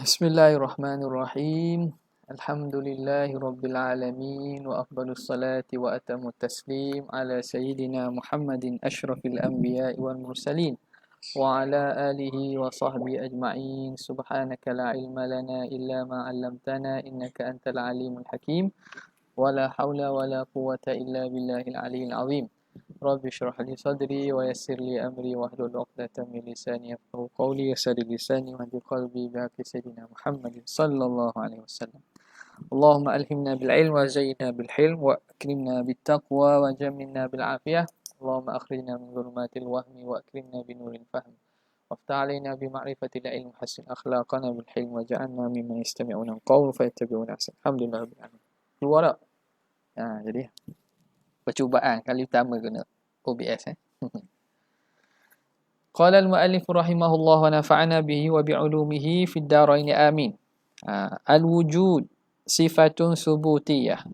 Bismillahirrahmanirrahim. Alhamdulillahi rabbil alamin wa afdalus salati wa atamut taslim ala sayyidina Muhammadin asyrafil anbiya'i wal mursalin wa ala alihi wa sahbihi ajma'in. Subhanaka la ilma lana illa ma 'allamtana innaka antal alimul hakim. Wa la haula wa la quwwata illa billahil aliyyil azim. Rabbi shrah li sadri wa yassir li amri wahlul 'uqdatam min lisani yafqahu qawli yassir lisani wa qalbi bi haqqi sayyidina Muhammadin sallallahu alaihi wasallam. Allahumma alhimna bil ilm wa zayyinna bil hilm wa akrimna bit taqwa wa jammilna bil afiyah. Allahumma akhrijna min dhulumatil wahmi wa akrimna bi nuril fahm. Waftah alaina bi ma'rifatil ilm hasin akhlaqana bil hilm wa ja'alna mimman yastami'una al-qawl fayattabi'una ahsan. Alhamdulillah rabbil alamin. Keluar tak? Jadi percubaan kali pertama kena OBS Qala al-muallif rahimahullah wa nafa'ana bihi wa bi'ulumihi fid darain amin. Al-wujud sifatun subutiyah.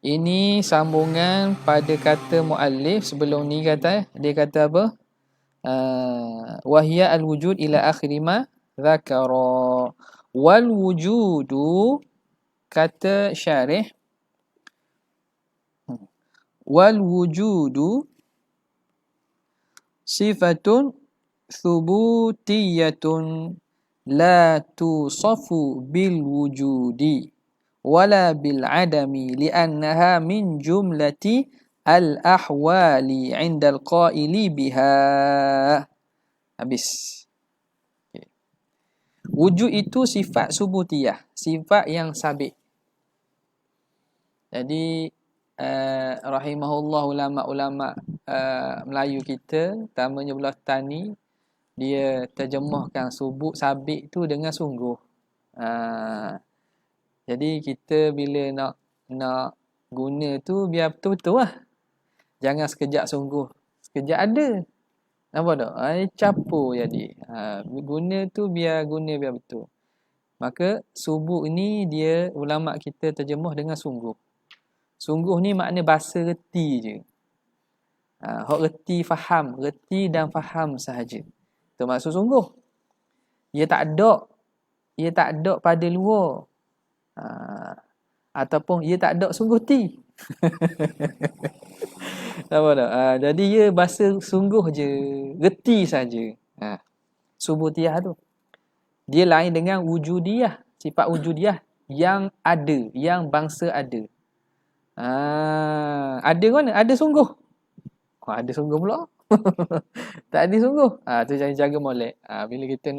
Ini sambungan pada kata muallif sebelum ni dia kata apa? Wahya al-wujud ila akhir ma dzakara. Wal wujudu kata syarih wal wujudu sifatun thubutiyatun la tusafu bil wujudi wala bil adami li'annaha min jumlati al ahwali 'inda al qaili biha. Habis. Okay. Wujud itu sifat subutiyah, sifat yang sabit. Jadi rahimahullah ulama-ulama Melayu kita, terutamanya belah tani, dia terjemahkan subut sabit tu dengan sungguh. Jadi kita bila nak guna tu biar betul-betul lah. Jangan sekejap sungguh, sekejap ada. Nampak tak? Capur jadi. Guna tu biar guna biar betul. Maka subut ni dia ulama kita terjemah dengan sungguh. Sungguh ni makna bahasa reti je. Hak reti faham, reti dan faham sahaja. Itu maksud sungguh. Ia tak ada pada luar. Ataupun ia tak ada sungguh ti. Tahu tak? Jadi ia bahasa sungguh je, reti saja. Subutiyah tu. Dia lain dengan wujudiyah, sifat wujudiyah yang ada, yang bangsa ada. Ada mana? Ada sungguh. Ada sungguh pula. Tak ada sungguh. Tu jangan jaga molek. Bila kita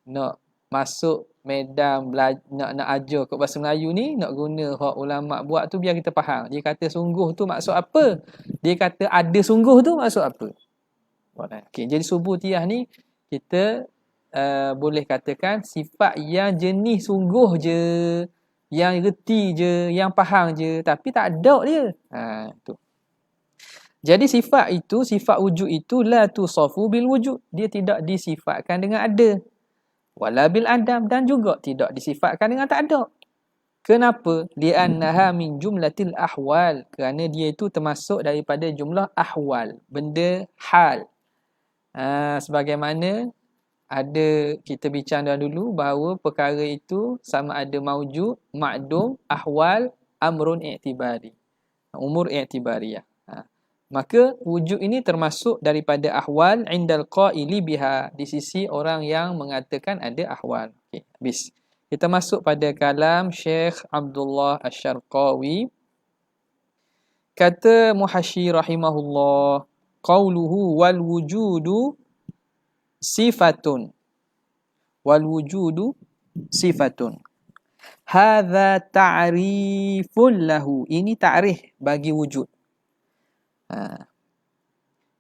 nak masuk medan nak ajar kat bahasa Melayu ni, nak guna hak ulama buat tu biar kita faham. Dia kata sungguh tu maksud apa? Dia kata ada sungguh tu maksud apa? Okey, jadi subutiyah ni kita boleh katakan sifat yang jenis sungguh je, yang reti je, yang faham je, tapi tak ada dia. Tu. Jadi sifat itu, sifat wujud itu la tusafu bil wujud. Dia tidak disifatkan dengan ada. Wala bil adam, dan juga tidak disifatkan dengan tak ada. Kenapa? Li'annaha min jumlatil ahwal. Kerana dia itu termasuk daripada jumlah ahwal, benda hal. Sebagaimana ada kita bincang dulu bahawa perkara itu sama ada maujud, ma'dum, ahwal, amrun i'tibari. Umur i'tibariyah. Maka wujud ini termasuk daripada ahwal indal qaili biha, di sisi orang yang mengatakan ada ahwal. Okey, habis. Kita masuk pada kalam Syekh Abdullah Asy-Syarqawi. Kata Muhasyi rahimahullah, qauluhu wal wujudu sifatun. Wal wujudu sifatun. Hadza ta'rifun lahu. Ini ta'rif bagi wujud.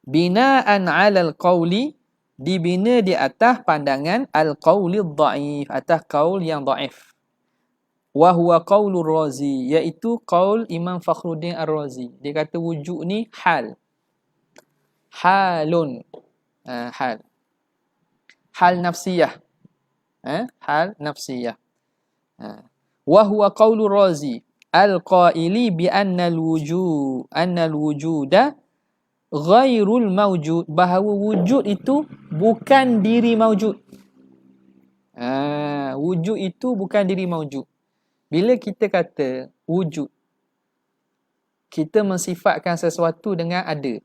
Bina'an 'alal qawli, dibina di atas pandangan al-qawli dhaif, atas qaul yang dhaif. Wa huwa qaulur Razi, iaitu qaul Imam Fakhruddin Ar-Razi. Dia kata wujud ni hal. Halun. Hal. Hal nafsiyah. Hal nafsiyah. Wa huwa qaulur Razi al-qaili bi annal wujuda ghairul mawjud, bahawa wujud itu bukan diri mawjud. Wujud itu bukan diri maujud. Bila kita kata wujud, kita mensifatkan sesuatu dengan ada.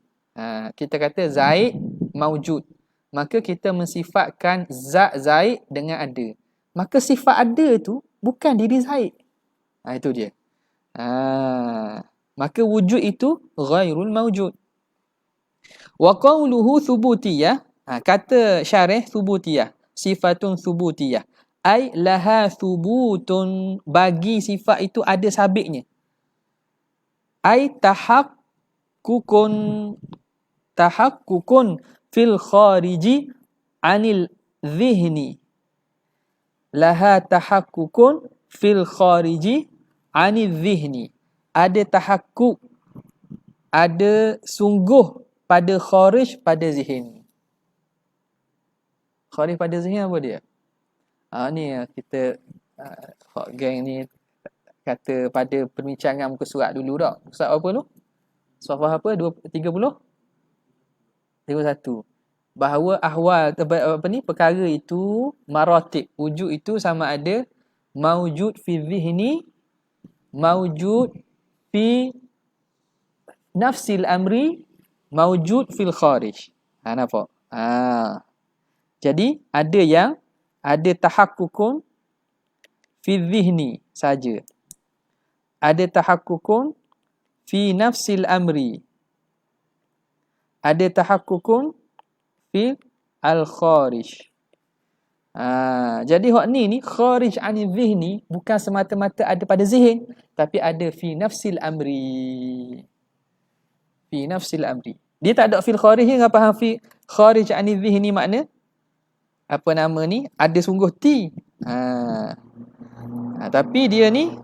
Kita kata Zaid maujud. Maka kita mensifatkan zat Zaid dengan ada. Maka sifat ada tu bukan diri Zaid. Itu dia. Maka wujud itu ghairul maujud. Wa qawluhu thubutiyah. Kata syarih thubutiyah. Sifatun thubutiyah. Ay laha thubutun. Bagi sifat itu ada sabitnya. Ay tahakkukun fil khariji anil dhihni. Laha tahakkukun fil khariji anil dhihni. Ada tahakkuk, ada sungguh pada kharij pada zihin. Kharij pada zihin apa dia? Ni kita geng ni kata pada perbincangan muka surat dulu dah. Surat apa tu? Surat apa? 30? 31. Bahawa ahwal perkara itu maratib. Wujud itu sama ada maujud fi dhihni, maujud fi nafsil amri, maujud fil kharij. Nampak? Jadi ada tahakkukun fi dhihni saja. Ada tahakkukun fi nafsil amri. Ada tahakkukun fi al-kharij. Jadi hak ni kharij anil dhihni bukan semata-mata ada pada zihin, tapi ada fi nafsil amri. Fi nafsil amri. Dia tak ada fil kharij. Apa faham fi kharij anil dhihni makna? Apa nama ni? Ada sungguh ti. Tapi dia ni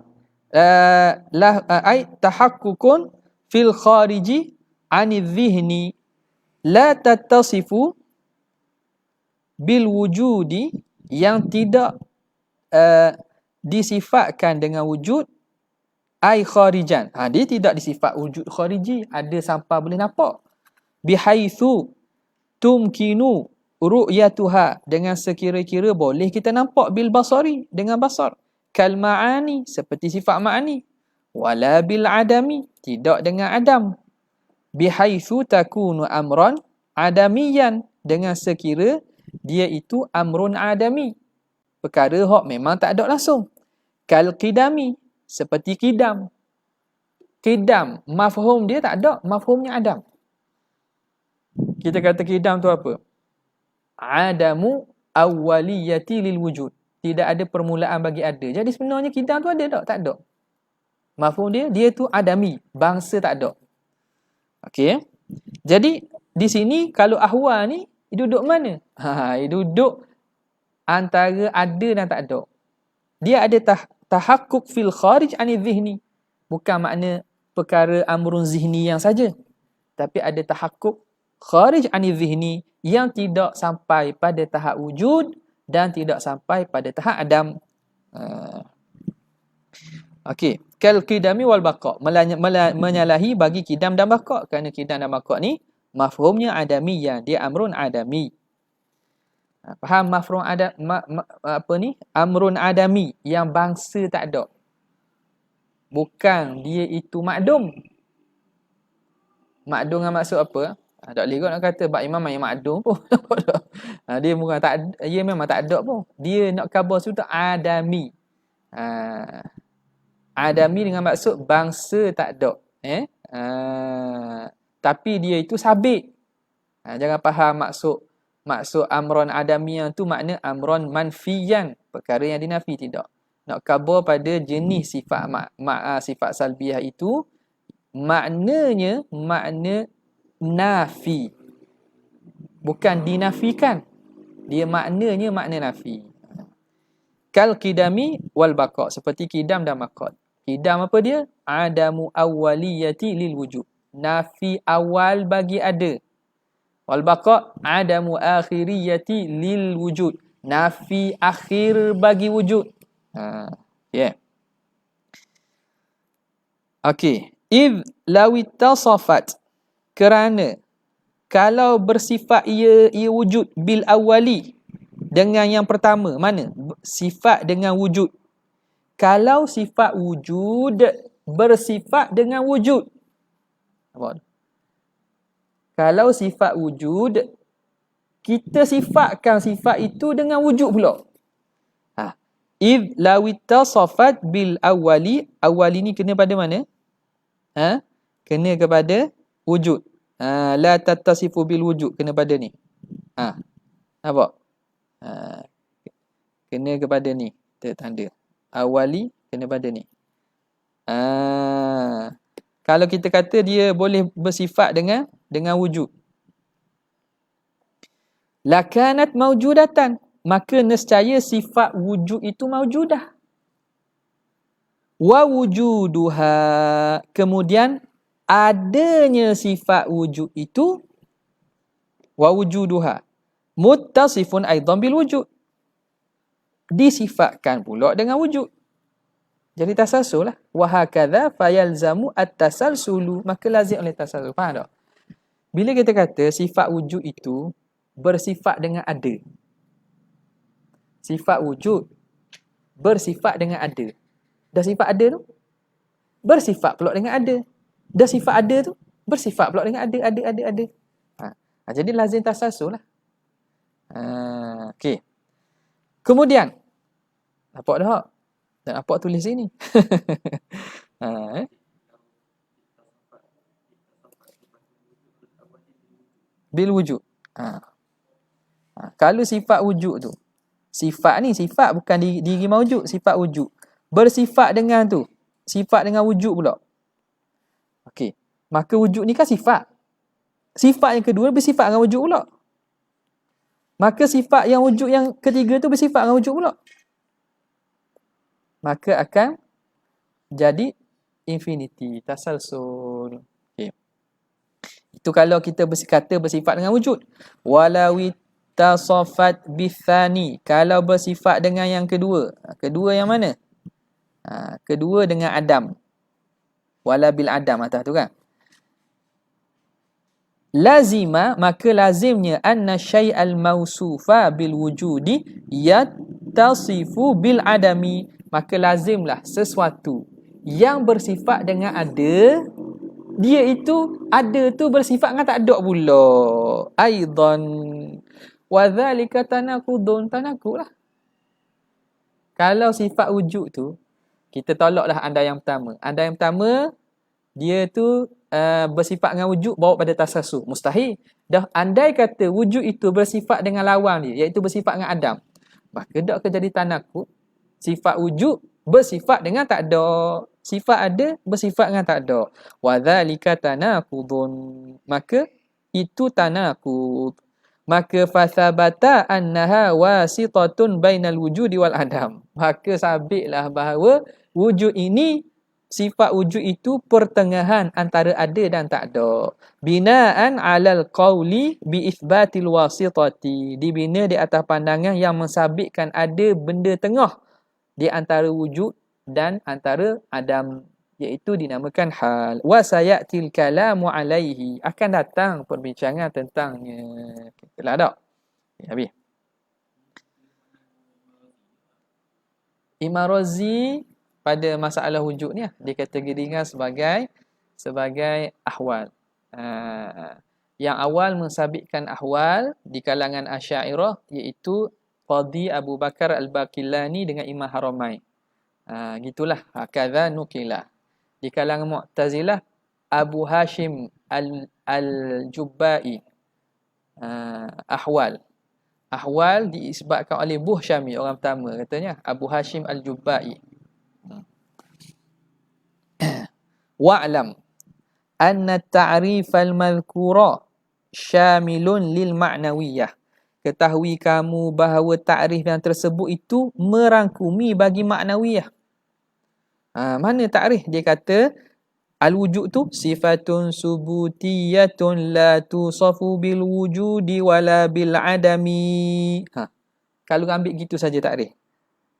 ay tahakkukun fil khariji anil dhihni la tattasifu bil wujudi, yang tidak disifatkan dengan wujud ay kharijan. Dia tidak disifat wujud khariji, ada sampai boleh nampak. Bihaitsu tumkinu ru'yatuha, dengan sekira-kira boleh kita nampak bil basari, dengan basar. Kal ma'ani, seperti sifat ma'ani. Wala bil adami, tidak dengan adam. Bihaitsu takunu amran adamiyan, dengan sekira dia itu amrun adami, perkara hak memang tak ada langsung. Kal qidami, seperti qidam. Qidam, mafhum dia tak ada, mafhumnya adam. Kita kata qidam tu apa? Adamu awwaliyati lil wujud. Tidak ada permulaan bagi ada. Jadi sebenarnya qidam tu ada tak? Tak ada. Mafhum dia tu adami, bangsa tak ada. Okey. Jadi di sini kalau ahwal ni duduk mana? Duduk antara ada dan tak ada. Dia ada tahakkuk fil kharij anil dhihni. Bukan makna perkara amrun zihni yang saja. Tapi ada tahakkuk kharij anil dhihni yang tidak sampai pada tahap wujud dan tidak sampai pada tahap adam. Okey. Kal qidami wal baqa, menyalahi bagi qidam dan baqa, kerana qidam dan baqa ni mafhumnya adamiyah, dia amrun adami. Faham mafhum amrun adami, yang bangsa tak ada. Bukan dia itu makdum. Makdum dengan maksud apa? Tak boleh kot nak kata bab imam yang makdum pun. Dia bukan tak, dia memang tak ada pun. Dia nak khabar tu adami. Adami dengan maksud bangsa tak ada. Tapi dia itu sabit. Jangan faham maksud amron adamiyan tu makna amron manfiyan, perkara yang dinafi, tidak. Nak khabar pada jenis sifat sifat salbiyah itu maknanya makna nafi, bukan dinafikan. Dia maknanya makna nafi. Kal qidami wal baqa, seperti qidam dan baqa. Qidam apa dia? Adamu awwaliyati lil wujud, nafi awal bagi ada. Wal baqa adamu akhiriyati lil wujud, nafi akhir bagi wujud. Okey. Idh law ittasafat, kerana kalau bersifat ia wujud bil awwali, dengan yang pertama. Mana? sifat dengan wujud. Kalau sifat wujud bersifat dengan wujud. Apa? Kalau sifat wujud, kita sifatkan sifat itu dengan wujud pula. If lawittasafat bil awwali, awwali ni kena pada mana? Kena kepada wujud. La tattasifu bil wujud, kena pada ni. Nampak? Kena kepada ni, tanda. Awali kena pada ni. Kalau kita kata dia boleh bersifat dengan wujud. Lakanat maujudatan, maka nescaya sifat wujud itu maujudah. Wa wujuduha, kemudian adanya sifat wujud itu, wa wujuduha muttasifun aidan bil wujud, disifatkan pula dengan wujud. Jadi tasalsul lah. Wa hakadha fayalzamu at-tasalsulu, maka lazim oleh tasalsul. Faham tak? Bila kita kata sifat wujud itu bersifat dengan ada, sifat wujud bersifat dengan ada, dah sifat ada tu bersifat pula dengan ada, dah sifat ada tu bersifat pula dengan ada. Jadi lazim tasalsul lah. Okey. Kemudian nampak dah? Tak nampak tulis sini. Bil wujud. Kalau sifat wujud tu, sifat ni sifat bukan diri maujud, sifat wujud. Bersifat dengan tu, sifat dengan wujud pula. Okey. Maka wujud ni kan sifat. Sifat yang kedua bersifat dengan wujud pula. Maka sifat yang wujud yang ketiga tu bersifat dengan wujud pula. Maka akan jadi infinity, tasalsul. Okay. Itu kalau kita kata bersifat dengan wujud. Walawi tasafat bithani, kalau bersifat dengan yang kedua. Kedua yang mana? Kedua dengan Adam. Wala bil Adam atas tu kan. Lazima, maka lazimnya anna syai'al mausufa bil wujudi yattasifu bil adami, maka lazimlah sesuatu yang bersifat dengan ada, dia itu ada tu bersifat dengan tak ada pula. Aidan wa dzalika tanaqudun, tanaqud lah. Kalau sifat wujud tu, kita tolaklah andai yang pertama. Andai yang pertama dia tu bersifat dengan wujud bawa pada tasasus. Mustahil. Dah andai kata wujud itu bersifat dengan lawan dia, iaitu bersifat dengan Adam, maka dak ke jadi tanaqud. Sifat wujud bersifat dengan tak ada, sifat ada bersifat dengan tak ada. Wa dzalika tanaqudun, maka itu tanaqud. Maka fathabata annaha wasitatun bainal wujudi wal adam, maka sabitlah bahawa wujud ini, sifat wujud itu pertengahan antara ada dan tak ada. Binaan alal qawli bi itsbatil wasitati, dibina di atas pandangan yang mensabitkan ada benda tengah di antara wujud dan antara adam, iaitu dinamakan hal. Wa sayatil kalamu alaihi, akan datang perbincangan tentangnya. Itulah tak? Habis. Imam Razi pada masalah wujud ni dia kategorikan sebagai ahwal. Yang awal mensabitkan ahwal di kalangan Asy'ariyah iaitu Qadhi Abu Bakar Al-Baqillani dengan Imam Haramain. Gitulah, hakadha nukila. Di kalangan Mu'tazilah Abu Hashim Al-Jubba'i. Ahwal diisbatkan oleh Buhsyami, orang pertama katanya Abu Hashim Al-Jubba'i. Wa'lam anna ta'rif al-madhkura syamilun lil ma'nawiyah. Ketahui kamu bahawa takrif yang tersebut itu merangkumi bagi maknawiyah. Mana takrif? Dia kata al-wujud tu sifatun subutiyatun la tusafu bil wujudi wala bil adami. Kalau ambil gitu saja takrif,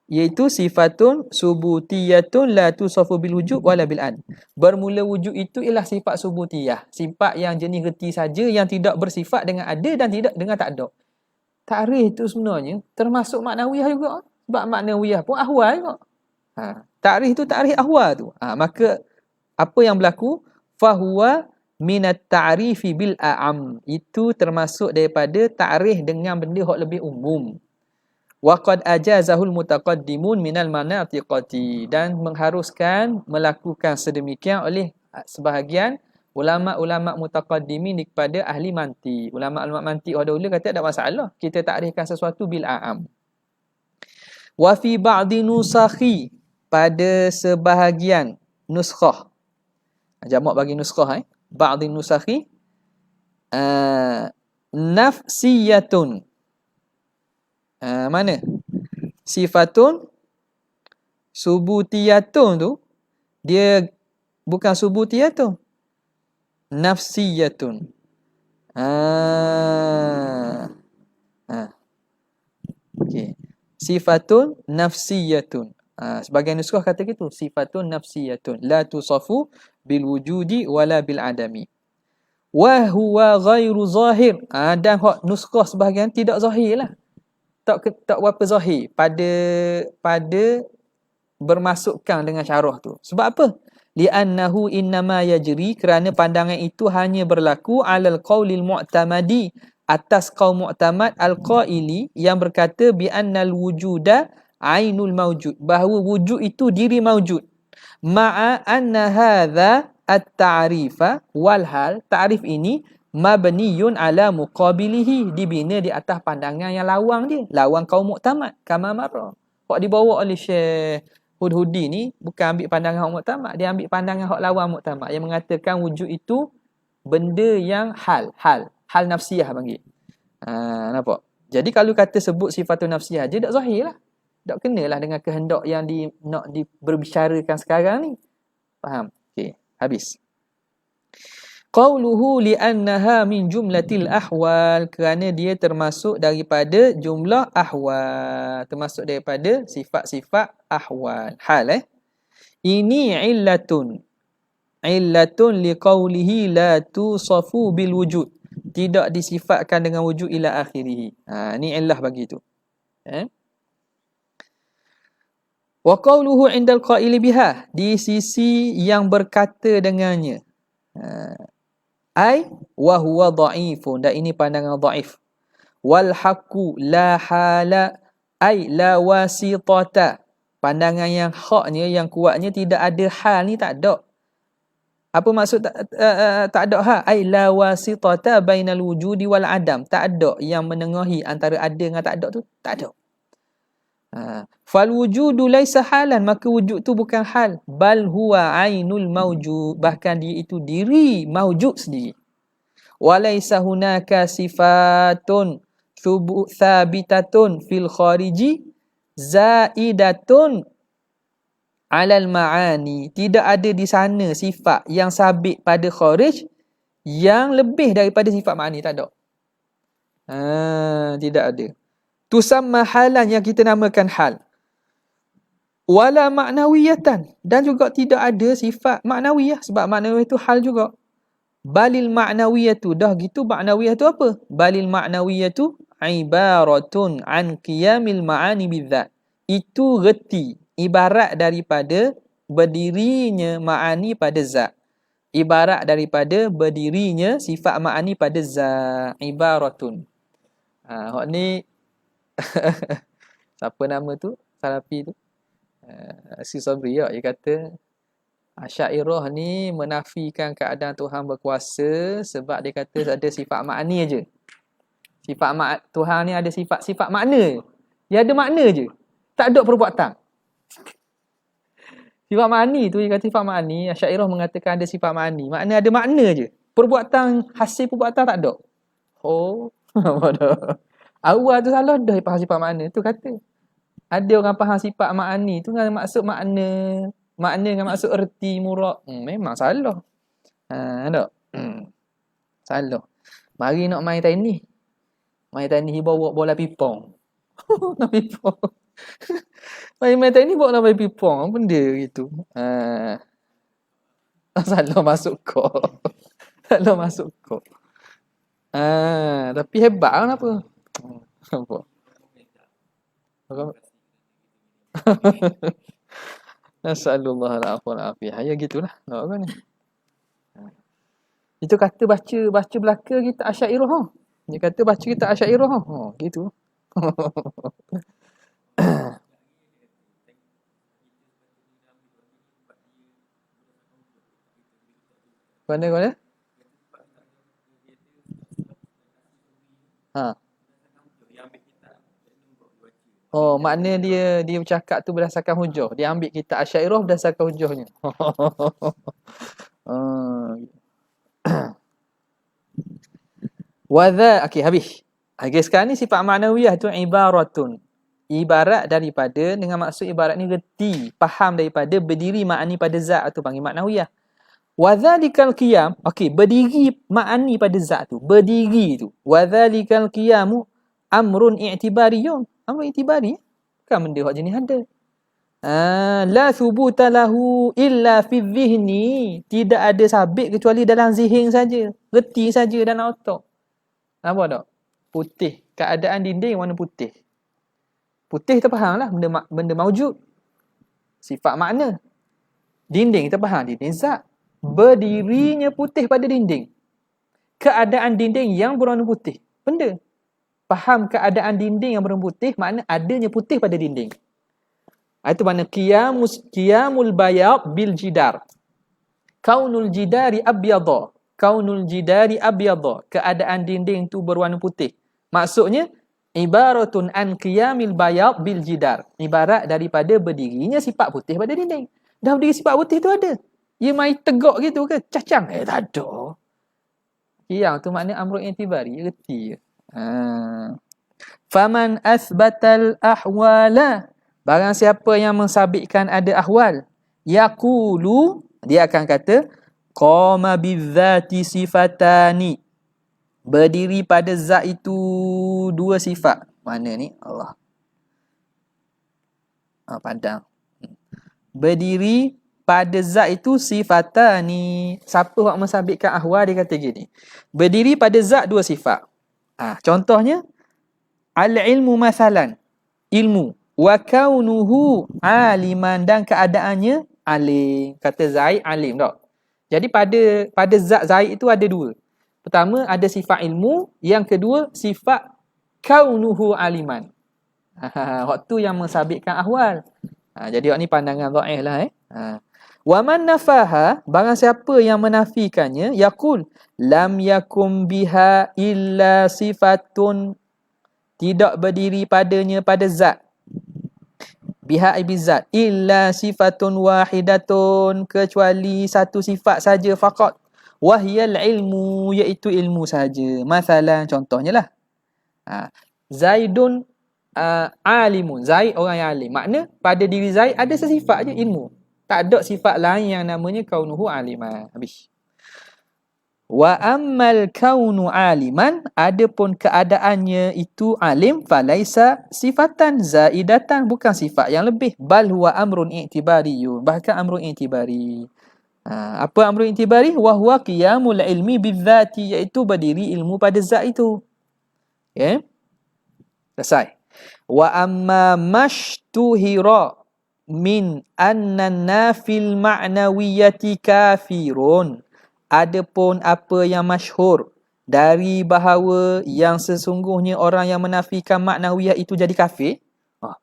iaitu sifatun subutiyatun la tusafu bil wujud wala bil ad. Bermula wujud itu ialah sifat subutiyah, sifat yang jenis reti saja, yang tidak bersifat dengan ada dan tidak dengan tak ada. Takrif itu sebenarnya termasuk maknawiyah juga. Sebab maknawiyah pun ahwal kok. Ta'rif tu ta'rif ahwal tu. Maka apa yang berlaku? Fahuwa minat ta'rifi bil a'am. Itu termasuk daripada ta'rif dengan benda yang lebih umum. Wa qad ajazahul mutaqaddimun minal manatiqati, dan mengharuskan melakukan sedemikian oleh sebahagian ulama-ulama mutaqaddimin kepada ahli mantiq. Ulama-ulama mantiq dahulu kata tak masalah kita takrifkan sesuatu bil a'am. Wa fi ba'di nusakhi, pada sebahagian nuskhah. Jamak bagi nuskhah ba'di nusakhi nafsiyatun. Mana? Sifatun subutiyatun tu dia bukan subutiyatun, nafsiyatun. Okey. Sifatun nafsiyatun. Sebagian nuskhah kata gitu, sifatun nafsiyatun la tusafu bil wujudi wala bil adami. Wa huwa ghairu zahir. Dan hak nuskhah sebahagian tidak zahir lah. Tak berapa zahir pada bermasukkan dengan syarah tu. Sebab apa? Li'annahu innama yajri, kerana pandangan itu hanya berlaku alal qaulil mu'tamadi, atas qaul mu'tamad al-qaili yang berkata bi annal wujuda ainul mawjud, bahawa wujud itu diri mawjud. Ma'a anna hadha at-ta'rifa wal hal, ta'rif ini mabniyun ala muqabilihi, dibina di atas pandangan yang lawang dia, lawang kaum muktamad kama marra. Hak dibawa oleh Syekh Hudhudi ni bukan ambil pandangan hak muktamad, dia ambil pandangan hak lawang muktamad yang mengatakan wujud itu benda yang hal nafsiyah panggil. Nampak? Jadi kalau kata sebut sifatun nafsiyah je tak zahir lah. Tak kenalah dengan kehendak yang nak berbicarakan sekarang ni. Faham? Okey, habis. Qauluhu li'annaha min jumlatil ahwal, kerana dia termasuk daripada jumlah ahwal, termasuk daripada sifat-sifat ahwal, hal. Ini illatun liqaulihi la tusafu bil wujud, tidak disifatkan dengan wujud ila akhirih. Ni illah bagi tu. Wa qauluhu indal qaili biha, di sisi yang berkata dengannya. Ai wa huwa dhaifun, dan ini pandangan dhaif. Wal haqqu la hala ai la wasitata, pandangan yang haknya, yang kuatnya, tidak ada hal ni, tak ada. Apa maksud tak ada hal? Ai la wasitata bainal wujudi wal adam, tak ada yang menengahi antara ada dengan tak ada tu, tak ada. Fal wujudu laisa halan, maka wujud tu bukan hal, bal huwa ainul mawjud, bahkan dia itu diri mawjud sendiri. Walaisa hunaka sifatun thabitatun fil khariji zaidatun alal ma'ani, tidak ada di sana sifat yang sabit pada kharij yang lebih daripada sifat ma'ani, tak ada. Tidak ada. Tusamma halan, yang kita namakan hal. Wala ma'nawiyatan, dan juga tidak ada sifat ma'nawiyah, sebab ma'nawiyah itu hal juga. Balil ma'nawiyatu, dah gitu ma'nawiyah tu apa? Balil ma'nawiyatu ibaratun an qiyamil ma'ani bidzat, itu reti, ibarat daripada berdirinya ma'ani pada zat, ibarat daripada berdirinya sifat ma'ani pada zat, ibaratun. Hak ni siapa nama tu? Salafi tu. Si Sabri dia kata Asy'ariyah ni menafikan keadaan Tuhan berkuasa sebab dia kata ada sifat makna je. Sifat Tuhan ni ada sifat makna. Dia ada makna je. Tak ada perbuatan. Sifat ma'ani tu, dia kata sifat ma'ani, Asy'ariyah mengatakan ada sifat ma'ani. Makna ada makna je. Perbuatan, hasil perbuatan tak ada. Oh, bodoh. Awal tu salah dah faham sifat makna tu kata. Ada orang faham sifat ma'ani tu dengan maksud makna dengan maksud erti murad. Memang salah. Tak? Salah. Mari nak main tenis. Main tenis bawa bola pipong. Nak pipong. main tenis bawa bola pipong. Apa benda gitu. Salah masuk kok. Salah masuk kok. Tapi hebat kenapa? Apa? Nasallallahu alaihi wasallam. Ya gitulah. Nak apa ni? Itu kata baca belaka kita Asy'ariyah ha. Dia kata baca kita Asy'ariyah ha. Oh, gitu. Mana? Ha. Oh, makna dia bercakap tu berdasarkan hujah. Dia ambil kita Asy'ariyah berdasarkan hujahnya. Okey, habis. Okey, sekarang ni sifat ma'nawiyah tu ibaratun. Ibarat daripada, dengan maksud ibarat ni reti, faham daripada berdiri ma'ani pada zat tu panggil ma'nawiyah. Wadhalikal qiyam, okey, berdiri ma'ani pada zat tu, berdiri tu. Wadhalikal qiyamu amrun i'tibariyun. Amrun i'tibari kan benda hak jenis ada. La thubuta lahu illa fi dhihni. Tidak ada sabit kecuali dalam zihin saja. Reti saja dalam otak. Nampak tak? Putih. Keadaan dinding warna putih. Putih terfaham lah. Benda maujud. Sifat makna. Dinding terfaham. Dinding zat. Berdirinya putih pada dinding. Keadaan dinding yang berwarna putih. Benda. Faham keadaan dinding yang berwarna putih. Makna adanya putih pada dinding. Itu makna qiyamul bayad bil jidar. Kaunul jidari abyadha. Kaunul jidari abyadha. Keadaan dinding tu berwarna putih. Maksudnya ibaratun an qiyamil bayad bil jidar. Ibarat daripada berdirinya sifat putih pada dinding. Dah berdiri sifat putih tu ada. Ia mai tegak gitu ke? Cacang? Tak ada. Qiyam tu makna amrun i'tibari, reti. Faman asbatal ahwala. Barang siapa yang mensabitkan ada ahwal, yaqulu, dia akan kata qama bizzati sifatani. Berdiri pada zat itu dua sifat. Mana ni? Allah. Padang. Berdiri pada zat itu sifatani. Siapa yang mensabitkan ahwal dia kata gini. Berdiri pada zat dua sifat. Contohnya al-ilmu masalan. Ilmu. Wa kaunuhu aliman, dan keadaannya alim. Kata Zaid alim tak? Jadi pada zat Zaid itu ada dua. Pertama ada sifat ilmu, yang kedua sifat kaunuhu aliman. Waktu yang mensabitkan ahwal. Jadi waktu ni pandangan dhaif lah Wa man nafaha, barang siapa yang menafikannya, yaqul lam yakum biha illa sifatun, tidak berdiri padanya pada zat. Biha ibizat illa sifatun wahidatun, kecuali satu sifat saja faqat. Wahyal ilmu, iaitu ilmu saja. Masalan, contohnya lah. Zaidun alimun. Zaid orang yang alim. Makna pada diri Zaid ada sesifat je ilmu. Tak ada sifat lain yang namanya kaunuhu aliman. Habis. Wa ammal kaunu aliman, adapun keadaannya itu alim, falaisa sifatan zaidatan, bukan sifat yang lebih, bal huwa amrun i'tibariyun, bahkan amrun i'tibari. Apa amrun i'tibari? Wa huwa qiyamul ilmi bizzati, iaitu berdiri ilmu pada zat itu. Okay? Selesai. Wa amma mashtuhira min anna nafil ma'nawiyati kafirun. Adapun apa yang masyhur dari bahawa yang sesungguhnya orang yang menafikan maknawiyah itu jadi kafir.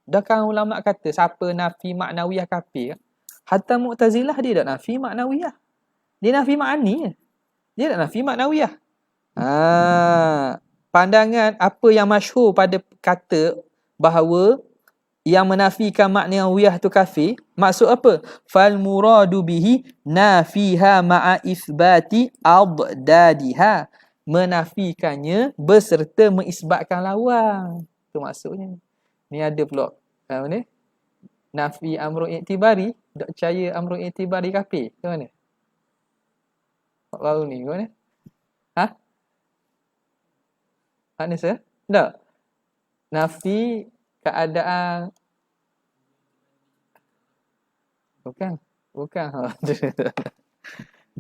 Dah kan ulama kata siapa nafi maknawiyah kafir. Hatta Mu'tazilah dia tak nafi maknawiyah. Dia nafi ma'ani. Dia tak nafi maknawiyah. Pandangan apa yang masyhur pada kata bahawa yang menafikan maknawiyah tu kafir, maksud apa? Fal muradu bihi nafiha ma'a isbati adadiha, menafikannya beserta mengisbatkan lawan. Itu maksudnya. Ni ada pula ni nafi amrun i'tibari, tak percaya amrun i'tibari kafir. Ke mana? Baru ni ke mana? Mana sah? Tak. Nafi keadaan bukan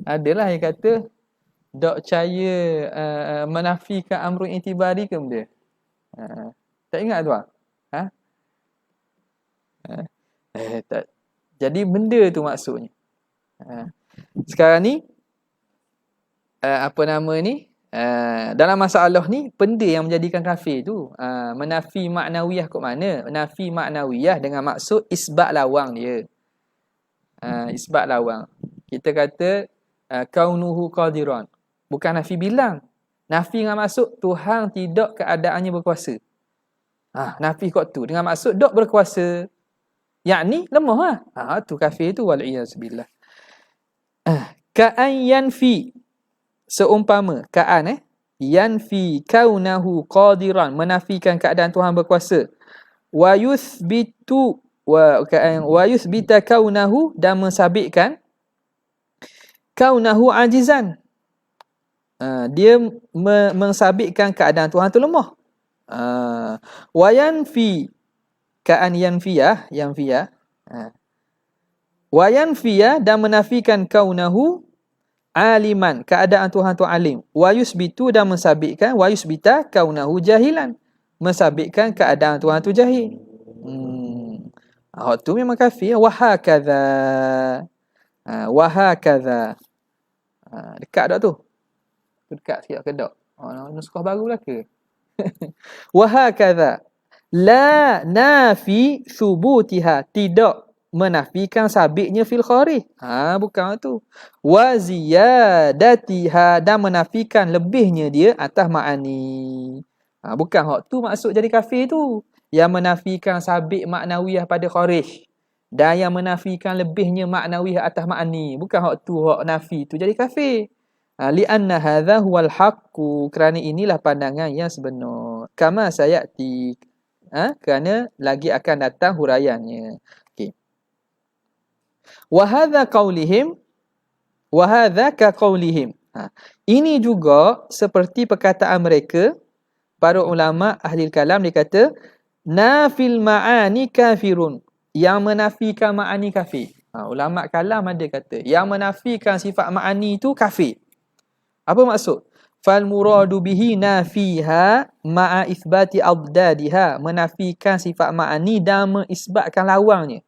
adalah yang kata tak percaya menafikan amrun i'tibari ke benda. Tak ingat tu Tak. Jadi benda tu maksudnya. Sekarang ni apa nama ni? Dalam masalah ni benda yang menjadikan kafir tu menafi maknawiyah kat mana? Menafi maknawiyah dengan maksud isbat lawang dia. Isbat lawang. Kita kata kaunuhu qadiran. Bukan nafi bilang. Nafi dengan maksud Tuhan tidak keadaannya berkuasa. Nafi kat tu dengan maksud dok berkuasa. Yakni lemah lah. Tu kafir tu wal'iyazubillah. Ka'an yanfi. Seumpama. Ka'an yanfi kaunahu qadiran. Menafikan keadaan Tuhan berkuasa. Wa yuthbitu. Wa yuthbita kaunahu. Dan mensabitkan. Kaunahu ajizan. Dia mensabitkan keadaan Tuhan tu lemah. Wa yanfi. Ka'an yanfiyah. Wa yanfiyah dan menafikan kaunahu aliman, keadaan Tuhan tu alim. Wa yusbitu dan mensabitkan, wa yusbita kaunahu jahilan, mensabitkan keadaan Tuhan tu jahil. Tu memang kafir. Wa hakadha. Wa hakadha. Dekat tak tu? Dekat sikit ke tak? Nuskah baru lah ke? Wa hakadha. La nafi thubutiha, tidak menafikan sabitnya fil kharij. Bukan tu. Wa ziyadatiha, dan menafikan lebihnya dia atas ma'ani. Bukan hak tu maksud jadi kafir tu. Yang menafikan sabit maknawiyah pada kharij dan yang menafikan lebihnya maknawiyah atas ma'ani. Bukan hak tu, hak nafi tu jadi kafir. Li'anna hadha huwal haqqu, kerana inilah pandangan yang sebenar. Kama sayati, kerana lagi akan datang huraiannya. Okey. Wa hadza qaulihim wa hadza ka qaulihim. Ini juga seperti perkataan mereka para ulama ahli kalam, dia kata nafil ma'ani kafirun, yang menafikan ma'ani kafir. Ulama kalam ada kata yang menafikan sifat ma'ani tu kafir. Apa maksud? Fal muradu bihi nafiha ma'a itsbati adadiha, menafikan sifat ma'ani dan mengisbatkan lawangnya.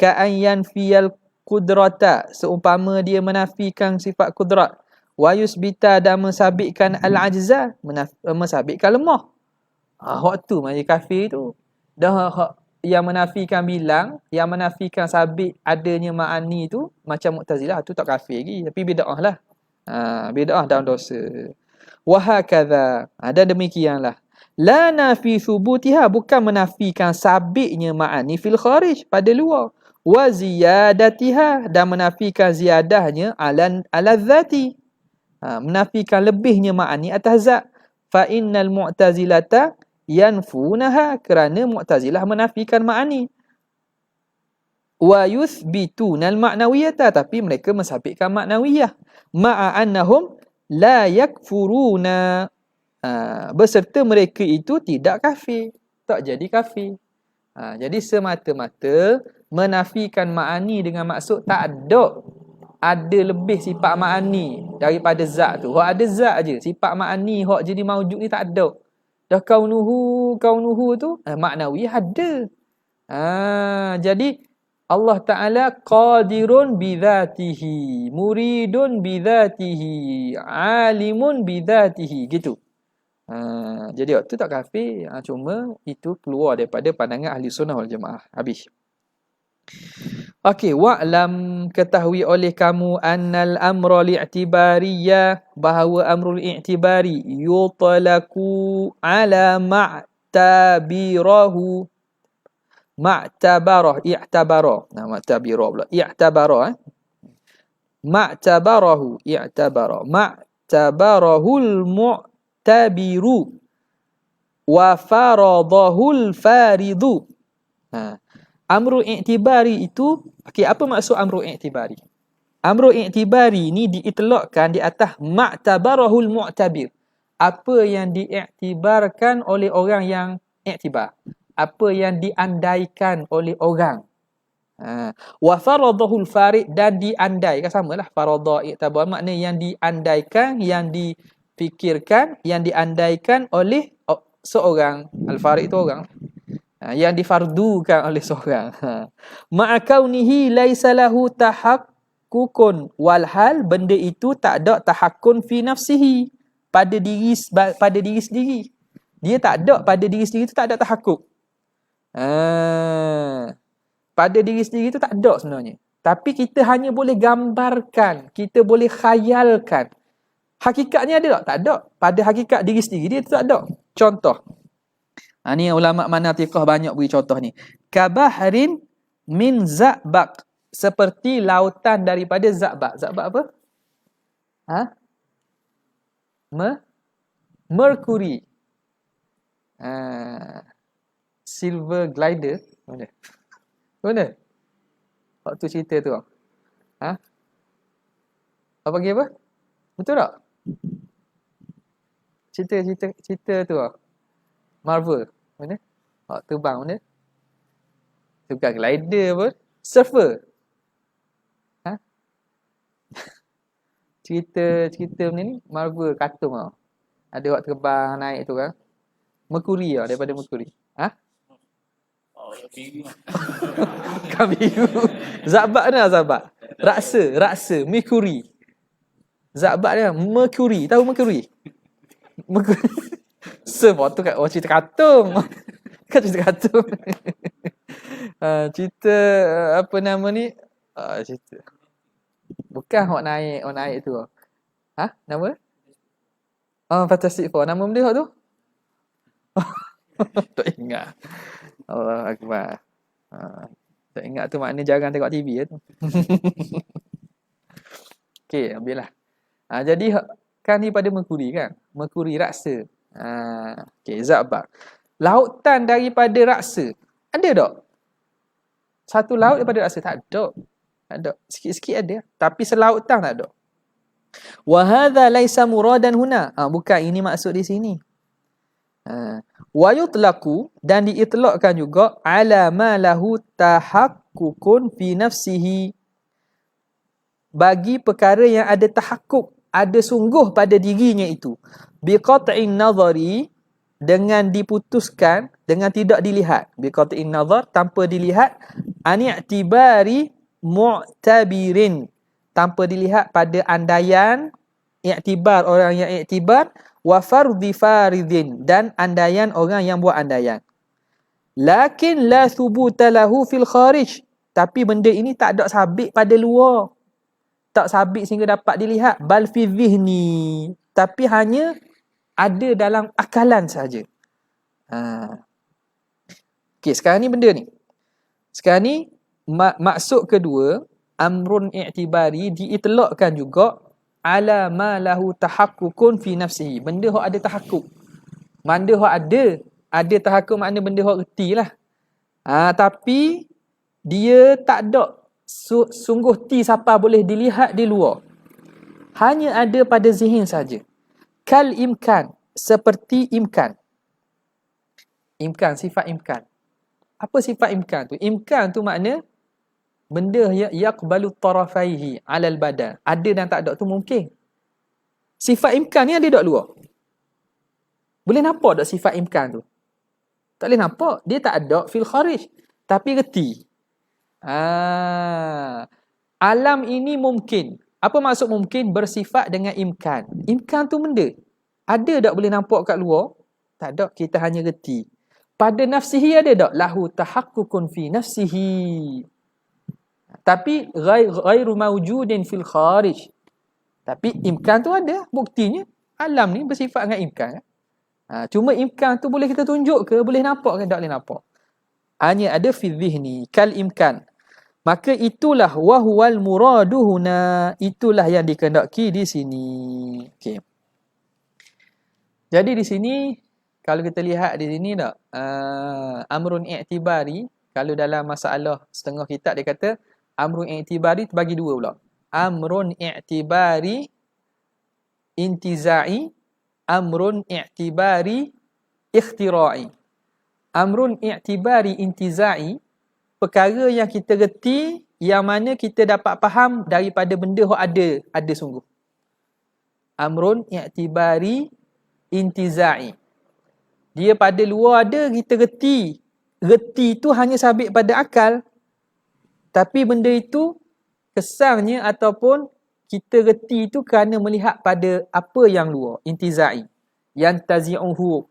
Ka'an yanfiyal qudrata, seumpama dia menafikan sifat kudrat. Wa yusbita, dan mensabitkan al-ajza, mensabitkan lemah. Hak tu macam kafir tu. Dah hak yang menafikan bilang, yang menafikan sabit adanya ma'ani tu macam Mu'tazilah, tu tak kafir lagi, tapi bid'ah lah. Bid'ah dan dosa. Wahakadha, dan demikianlah. La nafi thubutiha, bukan menafikan sabitnya ma'ani fil kharij, pada luar. Wa ziyadatiha, dan menafikan ziyadahnya ala dhati, menafikan lebihnya ma'ani atas zat. Fa innal mu'tazilata yanfunaha, kerana Mu'tazilah menafikan ma'ani. Wa yuthbituna al-ma'nawiyata, tapi mereka mensabitkan maknawiyah. Ma'a annahum la yakfuruna, beserta mereka itu tidak kafir, tak jadi kafir. Jadi semata-mata menafikan ma'ani dengan maksud tak ada lebih sifat ma'ani daripada zat tu. Hak ada zat aje, sifat ma'ani hak jadi maujud ni tak ada. Dah kaunuhu tu maknawi ada. Jadi Allah Ta'ala qadirun bidzatihi, muridun bidzatihi, alimun bidzatihi, gitu. Jadi waktu tak kafir, cuma itu keluar daripada pandangan ahli sunnah wal jamaah. Habis. Okey, wa'lam, ketahui oleh kamu annal amra li'tibariyah, bahawa amrul i'tibari yutlaqu ala ma'tabirahu. Ma'tabarah, i'tabara. Ma'tabira pula. I'tabara. Ma'tabarahu, i'tabara. Ma'tabarahul mu'tabiru wa faradahul faridu. Amrul i'tibari itu, apa maksud amrul i'tibari? Amrul i'tibari ni diitlaqkan di atas ma'tabarahul mu'tabir. Apa yang diiktibarkan oleh orang yang i'tibar. Apa yang diandaikan oleh orang. Wa faradahul farid, dan diandaikan, samalah faradah i'tibar, makna yang diandaikan, yang difikirkan, yang diandaikan oleh seorang. Al-farid itu orang. yang difardukan oleh seorang. Ma'akaunihi laisa lahu tahakkukun, walhal benda itu tak ada tahakkun fi nafsihi, pada diri sendiri. Dia tak ada pada diri sendiri itu, tak ada tahakkuk. Pada diri sendiri itu tak ada sebenarnya. Tapi kita hanya boleh gambarkan, kita boleh khayalkan. Hakikatnya ada tak? Tak ada. Pada hakikat diri sendiri dia tak ada. Contoh. Ni ulama manatiqah banyak beri contoh ni. Kabahrin min za'baq, seperti lautan daripada za'baq. Za'baq apa? Mercury. Silver glider. Mana? Waktu cerita tu. Apa panggil apa? Betul tak? Cerita tu. Marvel. Mana? Terbang mana? Tu bukan glider pun. Surfer. Cerita ni Marvel kartun tau. Ada waktu terbang naik tu kan. Mercury lah, daripada Mercury. Bukan biru. Za'baq ni lah Za'baq. Raksa. Mercury. Za'baq dia Mercury. Tahu Mercury? Waktu kat cerita kartun. Kan cerita kartun. Cerita apa nama ni? Cerita. Bukan awak naik tu. Nama? Fantastic Four. Nama benda tu? Tak ingat. Allah Akbar. Tak ingat tu maknanya jarang tengok TV tu. Okey, ambillah. Jadi kan ni pada Mercury kan? Mercury raksa. Okey, Za'baq. Lautan daripada raksa. Ada tak? Satu laut daripada raksa tak ada. Ada. Sikit-sikit ada. Tapi selautan tak ada. Wa hadza laisa muradan huna. Bukan ini maksud di sini. Wa yutlaqu, dan diitlaqkan juga ala ma lahu tahakkukun fi nafsihi, bagi perkara yang ada tahakkuk, ada sungguh pada dirinya itu. Biqat'in nazari, dengan diputuskan, dengan tidak dilihat. Biqat'in nazar, tanpa dilihat. Ani'tibari mu'tabirin, tanpa dilihat pada andaian i'tibar, orang yang i'tibar. Wa fardhi faridin, dan andaian orang yang buat andaian. Lakin la thubuta lahu fil kharij, tapi benda ini tak ada sabit pada luar, tak sabit sehingga dapat dilihat. Bal fi dhihni, tapi hanya ada dalam akalan saja. Okey, sekarang ni benda ni. Sekarang ni maksud kedua, amrun i'tibari, diitlaqkan juga ala ma lahu tahakkukun fi nafsihi, benda hok ada tahakkuk. Benda hok ada tahakkuk, makna benda hok retilah. Tapi dia tak ada sungguh siapa boleh dilihat di luar. Hanya ada pada zihin saja. Kal imkan, seperti imkan. Imkan, sifat imkan. Apa sifat imkan tu? Imkan tu makna benda yaqbalu tarafaihi alal badan. Ada dan tak ada tu mungkin. Sifat imkan ni ada tak luar? Boleh nampak tak sifat imkan tu? Tak boleh nampak. Dia tak ada fil kharij, tapi reti. Alam ini mungkin. Apa maksud mungkin? Bersifat dengan imkan. Imkan tu benda. Ada tak boleh nampak kat luar? Tak ada. Kita hanya reti. Pada nafsihi ada tak? Lahu tahakkukun fi nafsihi. Tapi ghairu mawjudin fil kharij. Tapi imkan tu ada. Buktinya alam ni bersifat dengan imkan. Cuma imkan tu boleh kita tunjuk ke? Boleh nampak ke? Tak boleh nampak. Hanya ada fi dhihni kal imkan. Maka itulah wahwal muraduhuna, itulah yang dikehendaki di sini. Okey. Jadi di sini kalau kita lihat di sini tak, amrun i'tibari, kalau dalam masalah setengah kitab dia kata amrun i'tibari terbagi dua pula. Amrun i'tibari intizai, amrun i'tibari ikhtira'i. Amrun i'tibari intizai, perkara yang kita reti, yang mana kita dapat faham daripada benda yang ada sungguh. Amrun i'tibari intizai, dia pada luar ada, kita reti. reti tu hanya sabit pada akal. Tapi benda itu kesannya ataupun kita reti itu kerana melihat pada apa yang luar, intizai. Yantazi'uhu